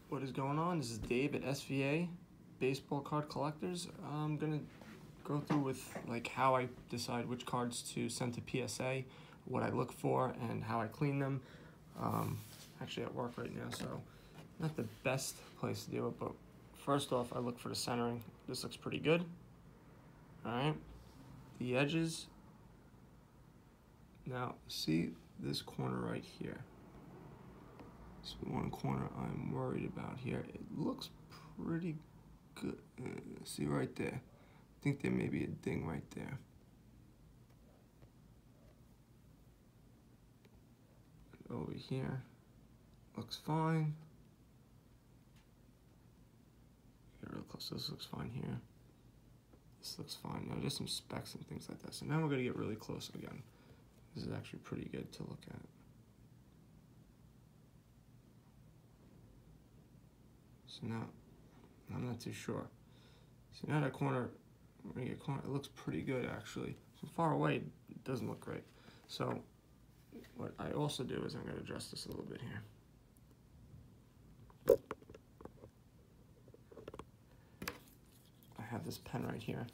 What is going on? This is Dave at SVA Baseball Card Collectors. I'm gonna go through with like how I decide which cards to send to PSA, what I look for, and how I clean them. Actually at work right now, so not the best place to do it, but first off I look for the centering. This looks pretty good. Alright. The edges. Now see this corner right here. This one corner I'm worried about here. It looks pretty good. See right there? I think there may be a ding right there. Over here, looks fine. Get real close. This looks fine here. This looks fine. Now there's some specks and things like that. So now we're gonna get really close again. This is actually pretty good to look at. So now, I'm not too sure. So now that corner, it looks pretty good actually. From far away, it doesn't look great. So what I also do is I'm going to adjust this a little bit here. I have this pen right here.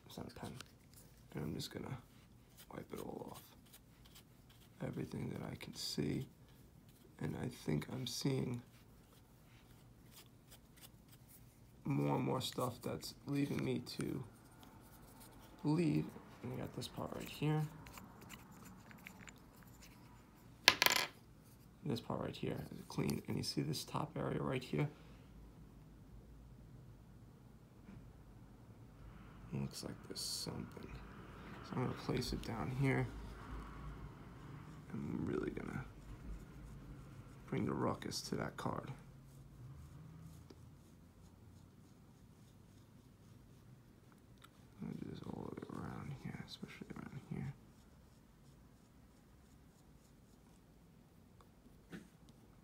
It's not a pen. And I'm just going to wipe it all off. Everything that I can see. And I think I'm seeing more and more stuff that's leading me to believe, and I got this part right here, this part right here is clean, and you see this top area right here? It looks like there's something. So I'm gonna place it down here. I'm really gonna bring the ruckus to that card. Just all of it around here, especially around here.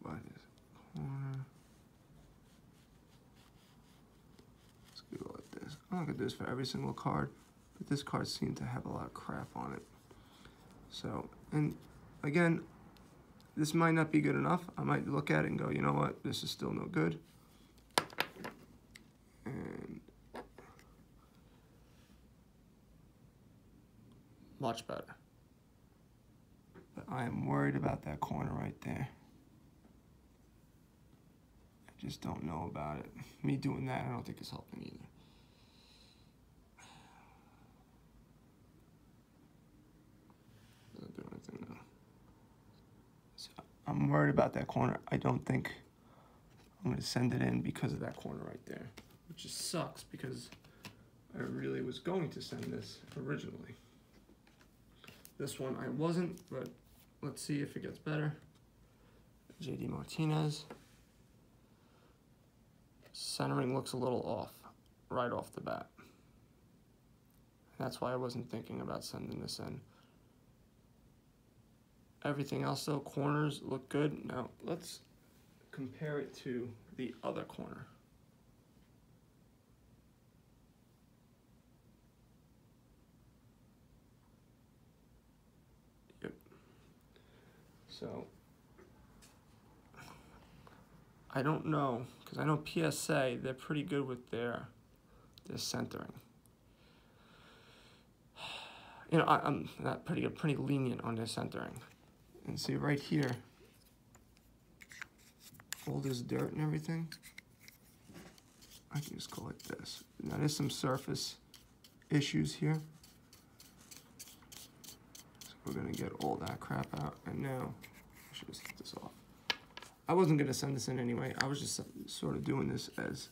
By this corner. Let's go like this. I'm not gonna do this for every single card, but this card seemed to have a lot of crap on it. So, and again, this might not be good enough. I might look at it and go, you know what, this is still no good. And much better. But I am worried about that corner right there. I just don't know about it. Me doing that, I don't think is helping either. Doesn't do anything though. So I'm worried about that corner. I don't think I'm gonna send it in because of that corner right there, which just sucks because I really was going to send this originally. This one I wasn't, but let's see if it gets better. JD Martinez. Centering looks a little off, right off the bat. That's why I wasn't thinking about sending this in. Everything else though, corners look good. Now let's compare it to the other corner. So, I don't know, because I know PSA, they're pretty good with their centering. You know, I'm not pretty good, pretty lenient on their centering. And see right here, all this dirt and everything, I can just go like this. Now there's some surface issues here. We're gonna get all that crap out, and now I should just take this off. I wasn't gonna send this in anyway. I was just sort of doing this as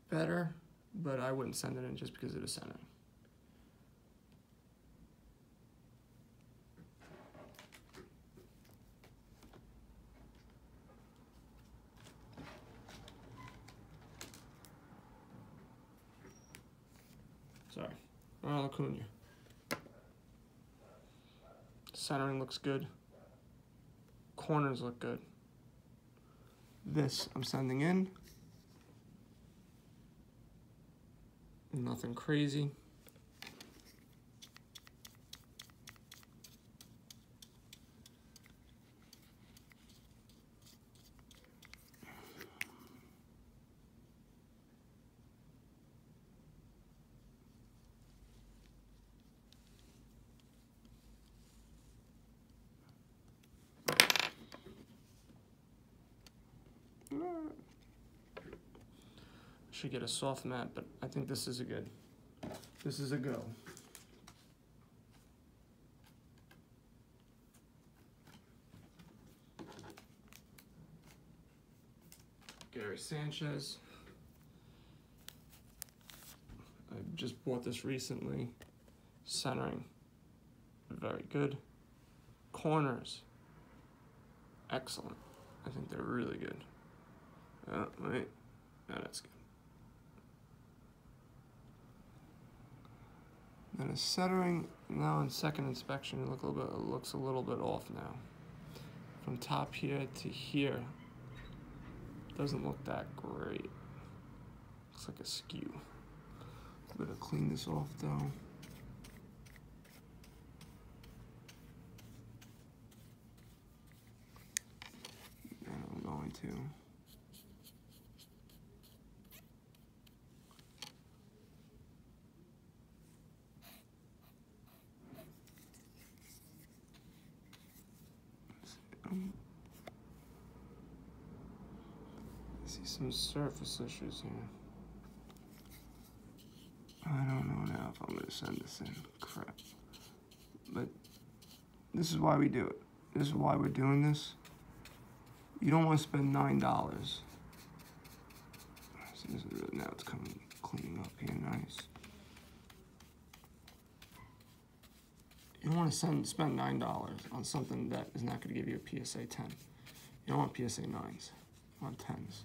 better, but I wouldn't send it in just because of the centering. Sorry. Ronald Acuna. Centering looks good. Corners look good. This I'm sending in. Nothing crazy. Should get a soft mat, but I think this is a good. This is a go. Gary Sanchez. I just bought this recently. Centering, very good. Corners, excellent. I think they're really good. Wait, no, that's good. Then a centering, now on second inspection, it looks a little bit off now. From top here to here, doesn't look that great. Looks like a skew. Better clean this off though. And I'm going to. I see some surface issues here. I don't know now if I'm going to send this in. Crap. But this is why we do it. This is why we're doing this. You don't want to spend $9. See, this is really, now it's coming, cleaning up here nice. You don't want to spend $9 on something that is not going to give you a PSA 10. You don't want PSA 9s. You want 10s.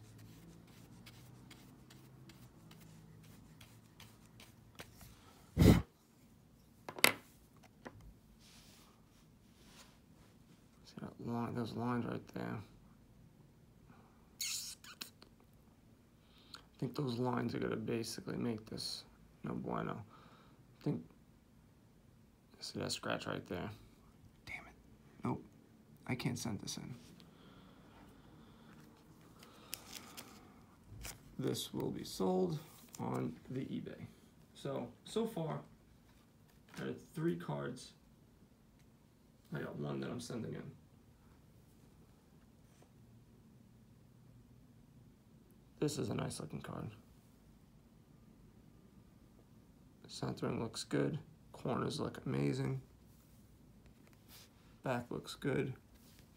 See that line, those lines right there. I think those lines are going to basically make this no bueno. I think. See that scratch right there? Damn it. Nope. I can't send this in. This will be sold on the eBay. So far, I had 3 cards. I got 1 that I'm sending in. This is a nice looking card. Centering looks good. Corners look amazing. Back looks good.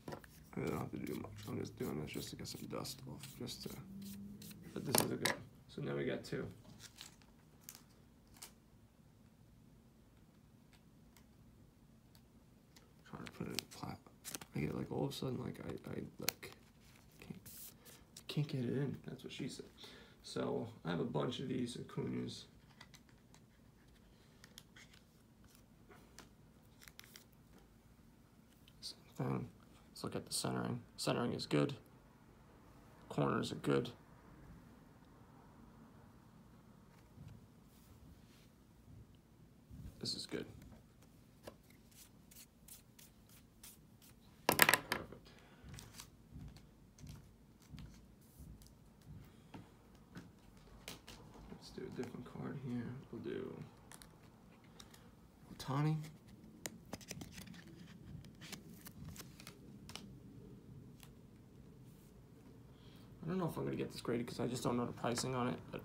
I don't have to do much. I'm just doing this just to get some dust off. But this is a good one. So now we got 2. Trying to put it in flat. I get like all of a sudden like I like can't get it in. That's what she said. So I have a bunch of these Acunas. Thing. Let's look at the centering. Centering is good. Corners are good. This is good. Perfect. Let's do a different card here. We'll do Otani. I don't know if I'm going to get this graded because I just don't know the pricing on it, but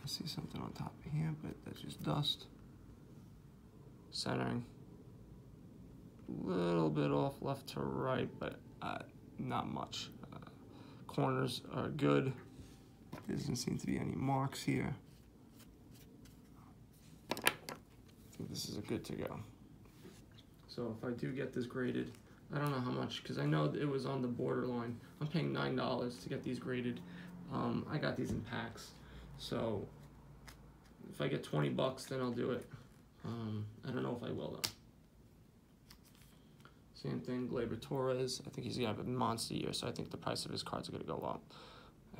I see something on top of here, but that's just dust. Centering. A little bit off left to right, but not much. Corners are good. There doesn't seem to be any marks here. I think this is a good to go. So if I do get this graded, I don't know how much, because I know it was on the borderline. I'm paying $9 to get these graded. I got these in packs, so If I get 20 bucks, then I'll do it. I don't know if I will though. Same thing, Gleyber Torres. I think he's gonna have a monster year, so I think the price of his cards are gonna go up.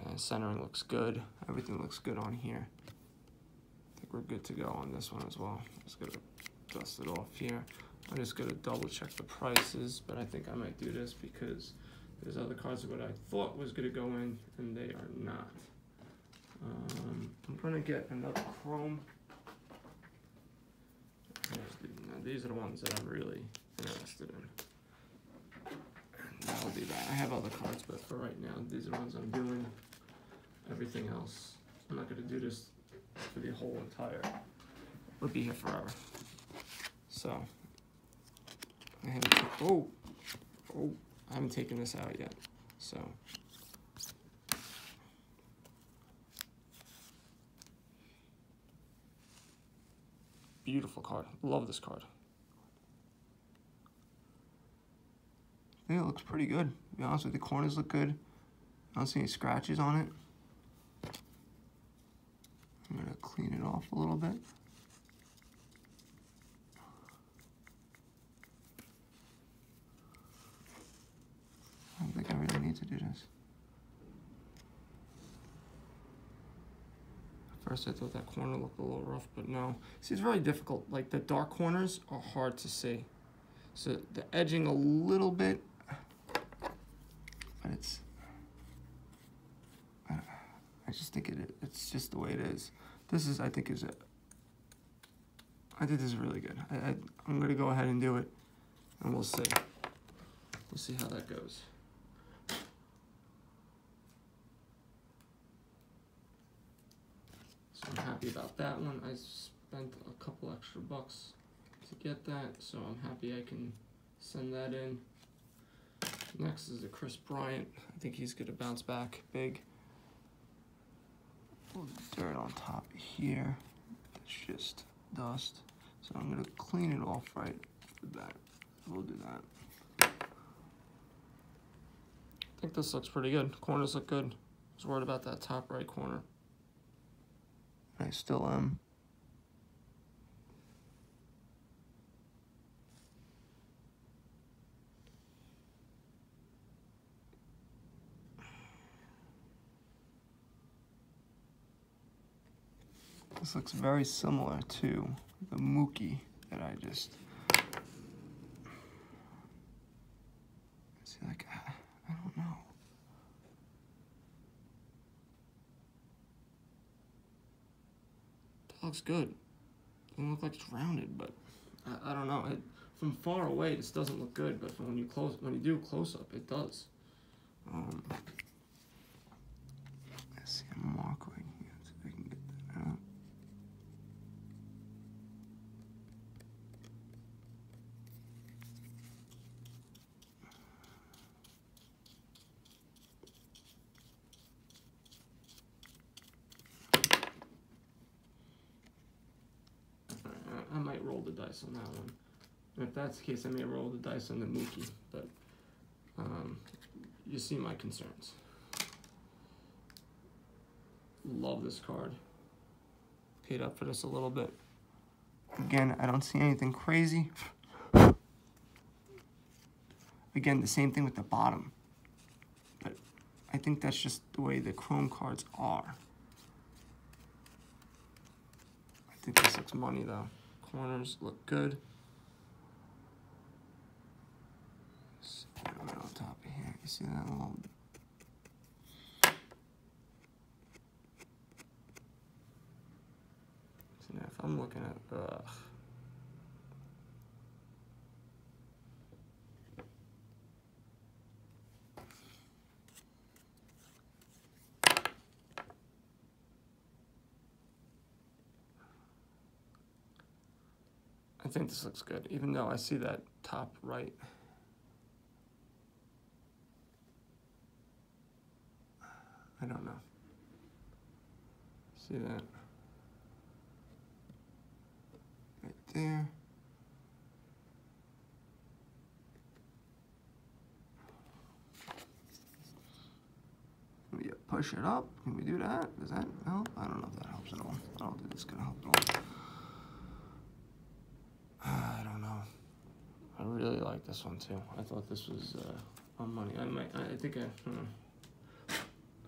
And centering looks good. Everything looks good on here. I think we're good to go on this one as well. Just gonna dust it off here. I'm just gonna double check the prices, but I think I might do this because there's other cards of what I thought was gonna go in, and they are not. I'm gonna get another chrome. Now, these are the ones that I'm really interested in. And I'll do that. I have other cards, but for right now, these are the ones I'm doing. Everything else, I'm not gonna do this for the whole entire. We'll be here forever. So, I haven't. I haven't taken this out yet. So. Beautiful card. Love this card. Yeah, it looks pretty good. To be honest with you, the corners look good. I don't see any scratches on it. I'm gonna clean it off a little bit. I don't think I really need to do this. First I thought that corner looked a little rough, but no. See, it's very difficult. Like the dark corners are hard to see. So the edging a little bit, but it's, I just think it's just the way it is. This is, I think this is really good. I'm gonna go ahead and do it, and we'll see. We'll see how that goes. So I'm happy about that one. I spent a couple extra bucks to get that, so I'm happy I can send that in. Next is a Chris Bryant. I think he's gonna bounce back big. A little dirt on top here. It's just dust. So I'm gonna clean it off right off the bat. We'll do that. I think this looks pretty good. Corners look good. I was worried about that top right corner. I still am. This looks very similar to the Mookie that I just... See, like, I don't know. That looks good. Doesn't look like it's rounded, but I don't know. From far away, this doesn't look good, but when you do close up, it does. Let's see, I'm marking here, see if I can get that out. I might roll the dice on that one. And if that's the case, I may roll the dice on the Mookie, but you see my concerns. Love this card. Paid up for this a little bit. Again, I don't see anything crazy. Again, the same thing with the bottom. But I think that's just the way the chrome cards are. I think this looks money though. Corners look good. Right on top of here, you see that little... So now if I'm looking at, I think this looks good, even though I see that top right. I don't know. See that? Right there. Yeah, push it up. Can we do that? Does that help? I don't know if that helps at all. I don't think it's gonna help at all. I don't know. I really like this one too. I thought this was on money. I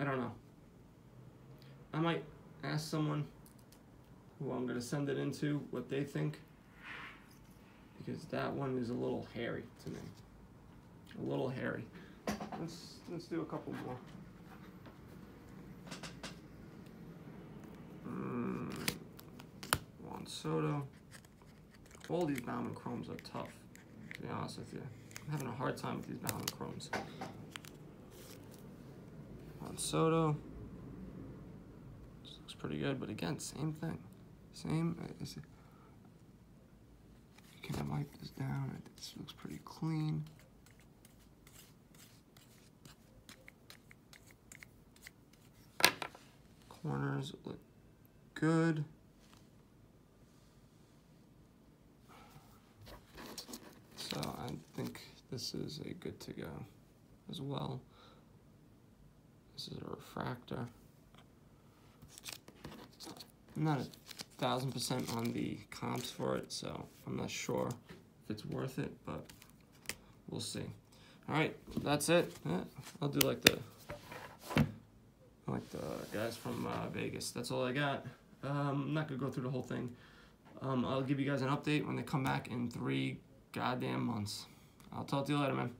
don't know. I might ask someone who I'm gonna send it into what they think, because that one is a little hairy to me. A little hairy. Let's do a couple more. Juan Soto. All these Bauman Chromes are tough, to be honest with you. I'm having a hard time with these Bauman Chromes. Juan Soto. This looks pretty good, but again, same thing. Same. Can I wipe this down? I think this looks pretty clean. Corners look good. So I think this is a good to go as well. This is a refractor. I'm not 1,000% on the comps for it, so I'm not sure if it's worth it, but we'll see. All right, that's it. Yeah, I'll do like the guys from Vegas. That's all I got. I'm not gonna go through the whole thing. I'll give you guys an update when they come back in 3 goddamn months. I'll talk to you later, man.